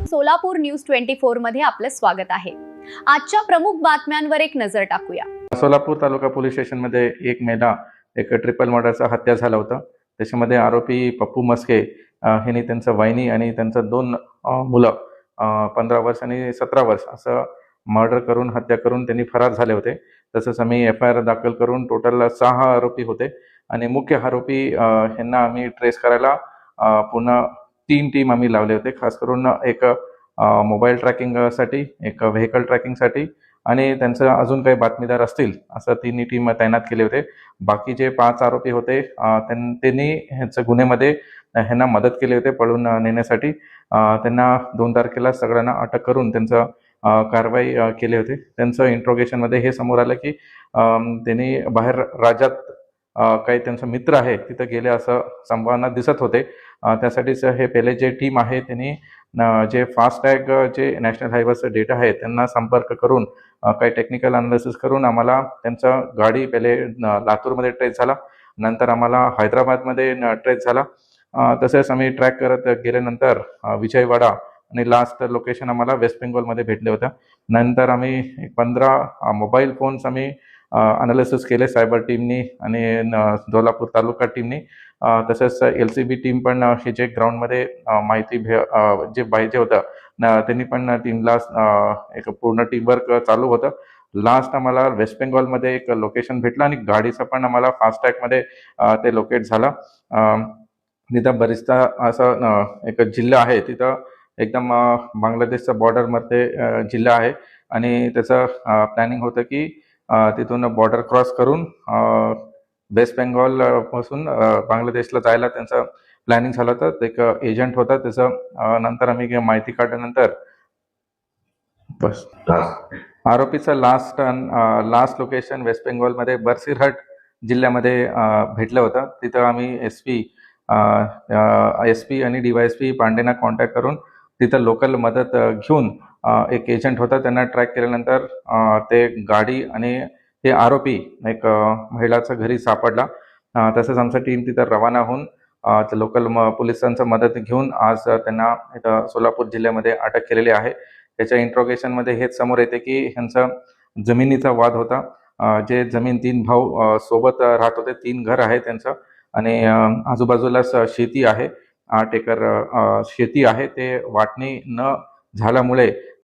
Solapur news 24 मध्ये आपलं स्वागत आहे। आजच्या प्रमुख बातम्यांवर एक नजर टाकूया। सोलापूर तालुका पोलीस स्टेशन मध्ये एक महिला एक ट्रिपल मर्डरचा हत्या झाला होता। त्याच्यामध्ये आरोपी पप्पू मस्के यांनी त्यांचा वाहिनी आणि त्यांचं दोन मुलं 15 वर्ष आणि 17 वर्ष असं मर्डर करून हत्या करून त्यांनी फरार झाले होते। तसंच आम्ही FIR दाखल करून टोटल 6 आरोपी होते आणि मुख्य आरोपी यांना आम्ही ट्रेस करायला पुन्हा 3 टीम आम्ही लावले होते। खास करून एक मोबाईल ट्रॅकिंग साठी, एक व्हेकल ट्रॅकिंग साठी आणि त्यांचं अजून काही बातमीदार असतील असं 3 टीम तैनात केले होते। बाकी जे 5 आरोपी होते त्यांनी ह्यांच्या गुन्ह्यामध्ये ह्यांना मदत केली होते पळून नेण्यासाठी। त्यांना 2 तारखेला सगळ्यांना अटक करून त्यांचं कारवाई केले होते। त्यांचं इंट्रोगेशन मध्ये हे समोर आलं की त्यांनी बाहेर राज्यात काही त्यांचे मित्र आहे तिथे गेले असं संभावना दिसत होते। त्यासाठीच हे पहिले जे टीम आहे त्यांनी जे फास्टॅग जे नॅशनल हायवेचं डेटा आहे त्यांना संपर्क करून काही टेक्निकल अनालिसिस करून आम्हाला त्यांचा गाडी पहिले लातूरमध्ये ट्रेस झाला, नंतर आम्हाला हैदराबादमध्ये ट्रेस झाला। तसेच आम्ही ट्रॅक करत गेल्यानंतर विजयवाडा आणि लास्ट लोकेशन आम्हाला वेस्ट बेंगॉलमध्ये भेटले होतं। नंतर आम्ही 15 मोबाईल फोन्स आम्ही अनालिसिस केले सायबर टीमनी आणि सोलापूर तालुका टीमनी। तसेच LCB टीम पण हे जे ग्राउंडमध्ये माहिती जे पाहिजे होतं त्यांनी पण टीमला एक पूर्ण टीमवर्क चालू होतं। लास्ट आम्हाला वेस्ट बेंगॉलमध्ये एक लोकेशन भेटलं आणि गाडीचं पण आम्हाला फास्टॅगमध्ये ते लोकेट झालं। तिथं बरीचदा असं एक जिल्हा आहे, तिथं एकदम बांगलादेशचा बॉर्डरमध्ये जिल्हा आहे आणि त्याचं प्लॅनिंग होतं की तिथून बॉर्डर क्रॉस करून वेस्ट बेंगॉल पासून बांगलादेशला जायला त्यांचं प्लॅनिंग झालं होतं। एक एजंट होता त्याचं नंतर आम्ही माहिती काढल्यानंतर बस आरोपीचं लास्ट लोकेशन वेस्ट बेंगॉलमध्ये बरसीरहट जिल्ह्यामध्ये भेटलं होतं। तिथं आम्ही SP आणि DYSP पांडेना कॉन्टॅक्ट करून तिथं लोकल मदत घेऊन एक एजंट होता त्यांना ट्रॅक केल्यानंतर ते गाडी आणि ते आरोपी एक महिलाच्या घरी सापडला। तसंच आमचा टीम तिथं रवाना होऊन लोकल पोलिसांची मदत घेऊन आज त्यांना इथं सोलापूर जिल्ह्यामध्ये अटक केलेली आहे। त्याच्या इंट्रोगेशनमध्ये हेच समोर येते की ह्यांचा जमिनीचा वाद होता। जे जमीन 3 भाऊ सोबत राहत होते, 3 घर आहे त्यांचं आणि आजूबाजूलाच शेती आहे, 8 एकर शेती आहे। ते वाटणी न झाल्यामुळे